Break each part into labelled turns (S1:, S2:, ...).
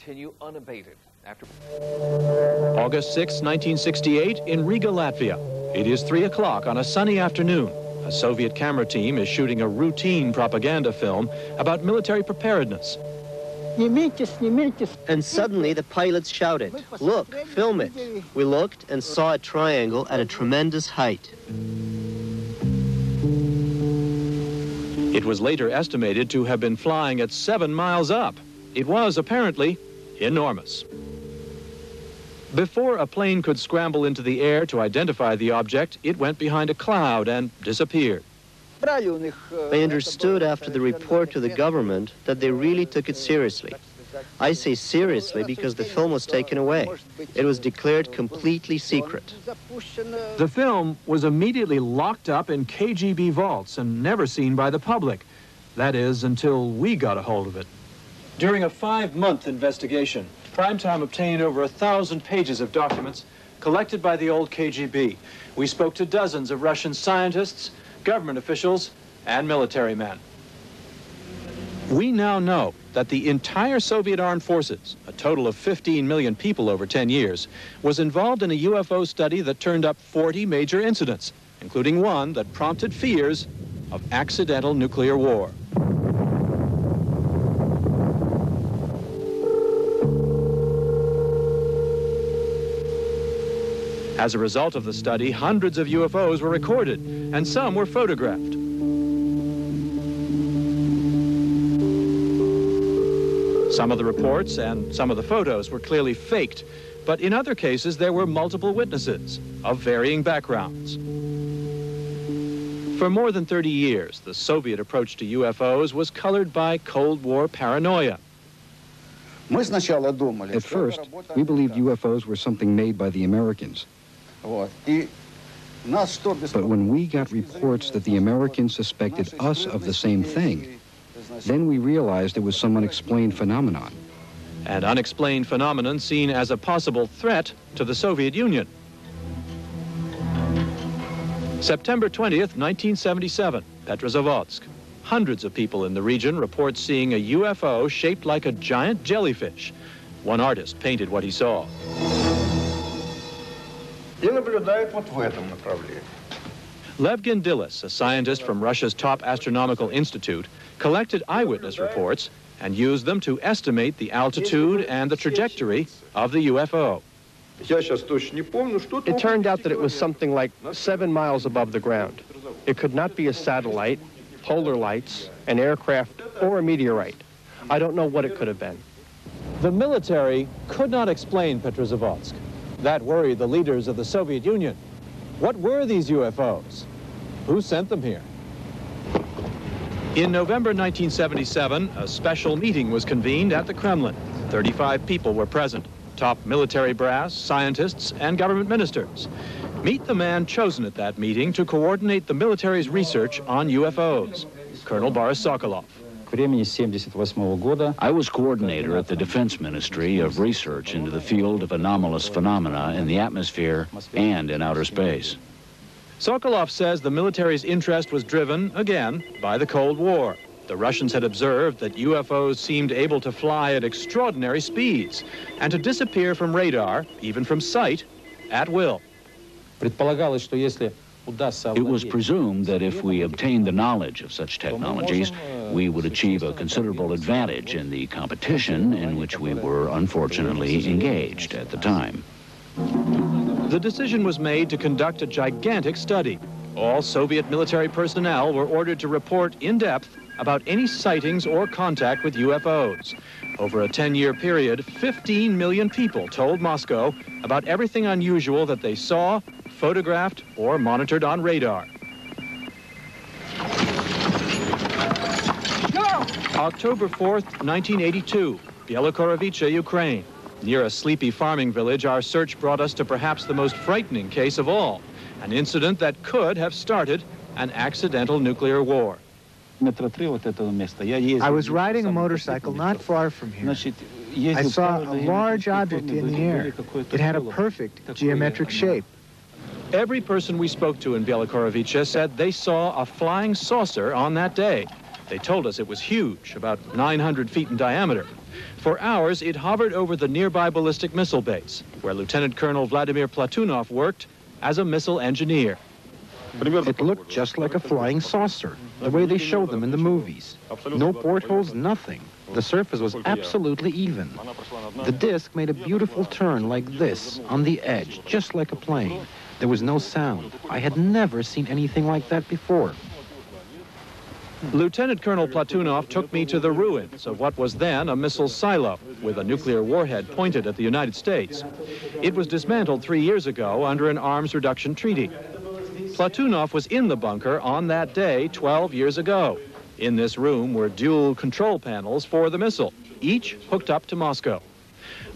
S1: continue unabated after
S2: August 6, 1968, in Riga, Latvia. It is 3 o'clock on a sunny afternoon. A Soviet camera team is shooting a routine propaganda film about military preparedness.
S3: And suddenly the pilots shouted, "Look, film it." We looked and saw a triangle at a tremendous height.
S2: It was later estimated to have been flying at 7 miles up. It was apparently enormous. Before a plane could scramble into the air to identify the object, it went behind a cloud and disappeared.
S3: I understood after the report to the government that they really took it seriously. I say seriously because the film was taken away. It was declared completely secret.
S2: The film was immediately locked up in KGB vaults and never seen by the public. That is, until we got a hold of it. During a 5-month investigation, Primetime obtained over 1,000 pages of documents collected by the old KGB. We spoke to dozens of Russian scientists, government officials, and military men. We now know that the entire Soviet armed forces, a total of 15 million people over 10 years, was involved in a UFO study that turned up 40 major incidents, including one that prompted fears of accidental nuclear war. As a result of the study, hundreds of UFOs were recorded, and some were photographed. Some of the reports and some of the photos were clearly faked, but in other cases there were multiple witnesses of varying backgrounds. For more than 30 years, the Soviet approach to UFOs was colored by Cold War paranoia.
S4: At first, we believed UFOs were something made by the Americans. But when we got reports that the Americans suspected us of the same thing, then we realized it was some unexplained phenomenon.
S2: An unexplained phenomenon seen as a possible threat to the Soviet Union. September 20th, 1977, Petrozavodsk. Hundreds of people in the region report seeing a UFO shaped like a giant jellyfish. One artist painted what he saw. Levgin Dilis, a scientist from Russia's top astronomical institute, collected eyewitness reports and used them to estimate the altitude and the trajectory of the UFO.
S5: It turned out that it was something like 7 miles above the ground. It could not be a satellite, polar lights, an aircraft, or a meteorite. I don't know what it could have been.
S2: The military could not explain Petrozavodsk. That worried the leaders of the Soviet Union. What were these UFOs? Who sent them here? In November 1977, a special meeting was convened at the Kremlin. 35 people were present, top military brass, scientists, and government ministers. Meet the man chosen at that meeting to coordinate the military's research on UFOs, Colonel Boris Sokolov.
S6: I was coordinator at the Defense Ministry of Research into the field of anomalous phenomena in the atmosphere and in outer space.
S2: Sokolov says the military's interest was driven, again, by the Cold War. The Russians had observed that UFOs seemed able to fly at extraordinary speeds and to disappear from radar, even from sight, at will.
S6: It was presumed that if we obtained the knowledge of such technologies, we would achieve a considerable advantage in the competition in which we were unfortunately engaged at the time.
S2: The decision was made to conduct a gigantic study. All Soviet military personnel were ordered to report in depth about any sightings or contact with UFOs. Over a 10-year period, 15 million people told Moscow about everything unusual that they saw, photographed, or monitored on radar. October 4th, 1982, Bielokorovice, Ukraine. Near a sleepy farming village, our search brought us to perhaps the most frightening case of all, an incident that could have started an accidental nuclear war.
S7: I was riding a motorcycle not far from here. I saw a large object in the air. It had a perfect geometric shape.
S2: Every person we spoke to in Bielokorovice said they saw a flying saucer on that day. They told us it was huge, about 900 feet in diameter. For hours, it hovered over the nearby ballistic missile base, where Lieutenant Colonel Vladimir Platunov worked as a missile engineer.
S8: It looked just like a flying saucer, the way they showed them in the movies. No portholes, nothing. The surface was absolutely even. The disc made a beautiful turn like this, on the edge, just like a plane. There was no sound. I had never seen anything like that before.
S2: Lieutenant Colonel Platunov took me to the ruins of what was then a missile silo with a nuclear warhead pointed at the United States. It was dismantled 3 years ago under an arms reduction treaty. Platunov was in the bunker on that day 12 years ago. In this room were dual control panels for the missile, each hooked up to Moscow.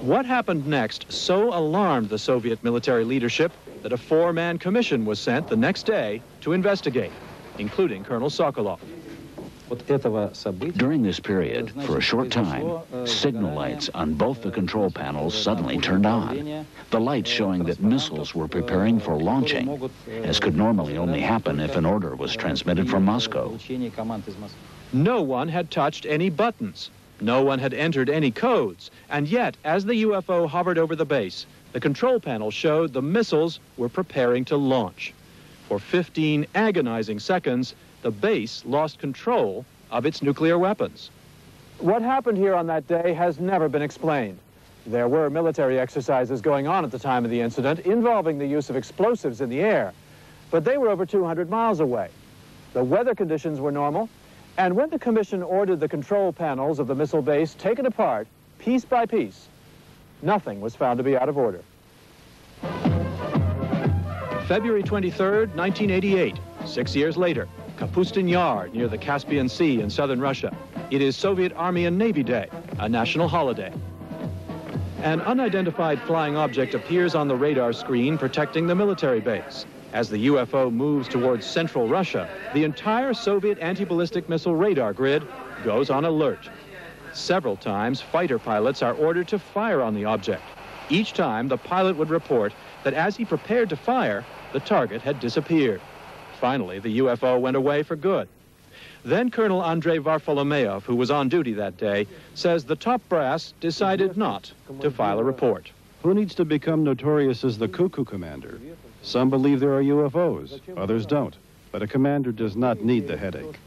S2: What happened next so alarmed the Soviet military leadership that a 4-man commission was sent the next day to investigate, including Colonel Sokolov.
S6: During this period, for a short time, signal lights on both the control panels suddenly turned on. The lights showing that missiles were preparing for launching, as could normally only happen if an order was transmitted from Moscow.
S2: No one had touched any buttons. No one had entered any codes. And yet, as the UFO hovered over the base, the control panel showed the missiles were preparing to launch. For 15 agonizing seconds, the base lost control of its nuclear weapons. What happened here on that day has never been explained. There were military exercises going on at the time of the incident involving the use of explosives in the air, but they were over 200 miles away. The weather conditions were normal, and when the commission ordered the control panels of the missile base taken apart, piece by piece, nothing was found to be out of order. February 23rd, 1988, 6 years later, Kapustin Yar, near the Caspian Sea in southern Russia. It is Soviet Army and Navy Day, a national holiday. An unidentified flying object appears on the radar screen protecting the military base. As the UFO moves towards central Russia, the entire Soviet anti-ballistic missile radar grid goes on alert. Several times, fighter pilots are ordered to fire on the object. Each time, the pilot would report that as he prepared to fire, the target had disappeared. Finally, the UFO went away for good. Then Colonel Andrei Varfolomeyev, who was on duty that day, says the top brass decided not to file a report.
S9: Who needs to become notorious as the cuckoo commander? Some believe there are UFOs, others don't. But a commander does not need the headache.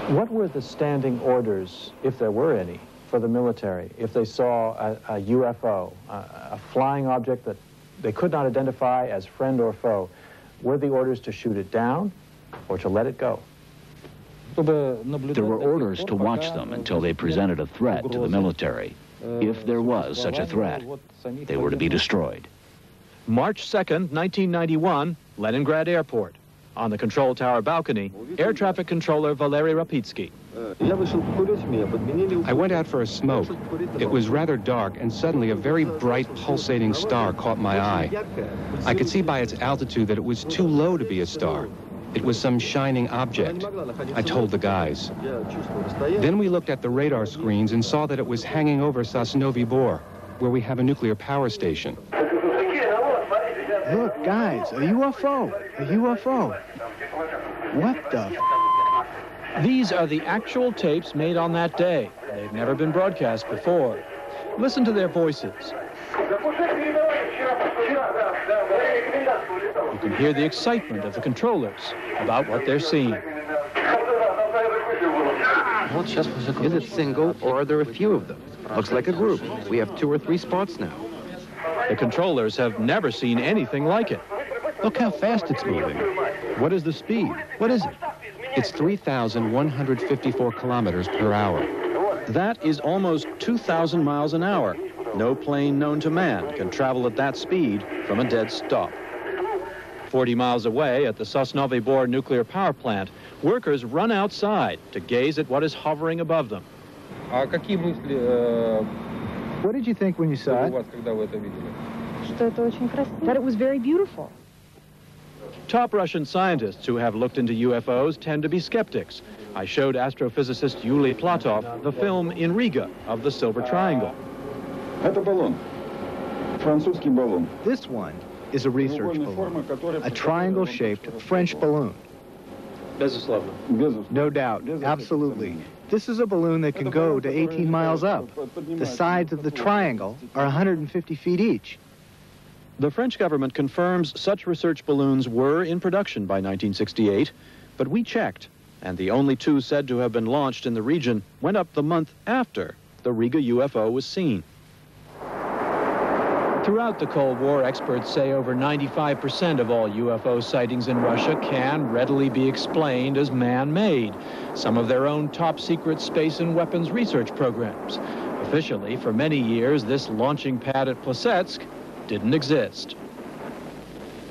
S2: What were the standing orders, if there were any, for the military, if they saw a UFO, a flying object that they could not identify as friend or foe? Were the orders to shoot it down or to let it go?
S6: There were orders to watch them until they presented a threat to the military. If there was such a threat, they were to be destroyed.
S2: March 2nd, 1991, Leningrad Airport. On the control tower balcony, air traffic controller Valery Rapitsky.
S4: I went out for a smoke. It was rather dark, and suddenly a very bright, pulsating star caught my eye. I could see by its altitude that it was too low to be a star. It was some shining object. I told the guys. Then we looked at the radar screens and saw that it was hanging over Sosnovy Bor, where we have a nuclear power station.
S7: Look, guys, a UFO, a UFO. What the?
S2: These are the actual tapes made on that day. They've never been broadcast before. Listen to their voices. You can hear the excitement of the controllers about what they're seeing.
S3: Is it single, or are there a few of them? Looks like a group. We have 2 or 3 spots now.
S2: The controllers have never seen anything like it.
S9: Look how fast it's moving. What is the speed? What is it?
S4: It's 3,154 kilometers per hour.
S2: That is almost 2,000 miles an hour. No plane known to man can travel at that speed from a dead stop. 40 miles away at the Sosnovy Bor nuclear power plant, workers run outside to gaze at what is hovering above them.
S7: What did you think when you saw it?
S10: That it was very beautiful.
S2: Top Russian scientists who have looked into UFOs tend to be skeptics. I showed astrophysicist Yuli Platov the film in Riga of the Silver Triangle.
S7: This one is a research balloon, a triangle-shaped French balloon.
S2: Безусловно.
S7: No doubt, absolutely. This is a balloon that can go to 18 miles up. The sides of the triangle are 150 feet each.
S2: The French government confirms such research balloons were in production by 1968, but we checked, and the only two said to have been launched in the region went up the month after the Riga UFO was seen. Throughout the Cold War, experts say over 95% of all UFO sightings in Russia can readily be explained as man-made, some of their own top-secret space and weapons research programs. Officially, for many years, this launching pad at Plesetsk didn't exist.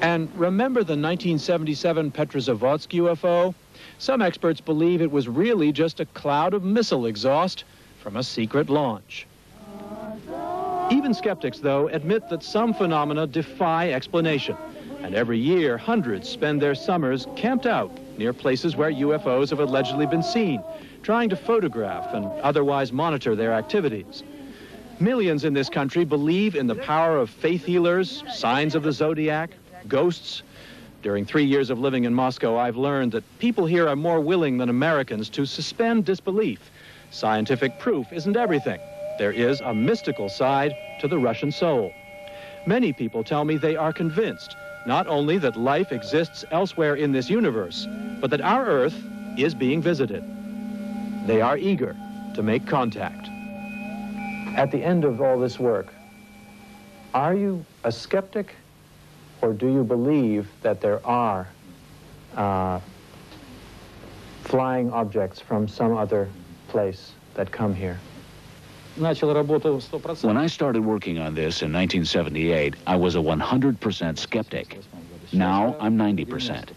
S2: And remember the 1977 Petrozavodsk UFO? Some experts believe it was really just a cloud of missile exhaust from a secret launch. Even skeptics, though, admit that some phenomena defy explanation. And every year, hundreds spend their summers camped out near places where UFOs have allegedly been seen, trying to photograph and otherwise monitor their activities. Millions in this country believe in the power of faith healers, signs of the zodiac, ghosts. During 3 years of living in Moscow, I've learned that people here are more willing than Americans to suspend disbelief. Scientific proof isn't everything. There is a mystical side to the Russian soul. Many people tell me they are convinced not only that life exists elsewhere in this universe, but that our Earth is being visited. They are eager to make contact. At the end of all this work, are you a skeptic, or do you believe that there are flying objects from some other place that come here?
S6: When I started working on this in 1978, I was a 100% skeptic. Now I'm 90%.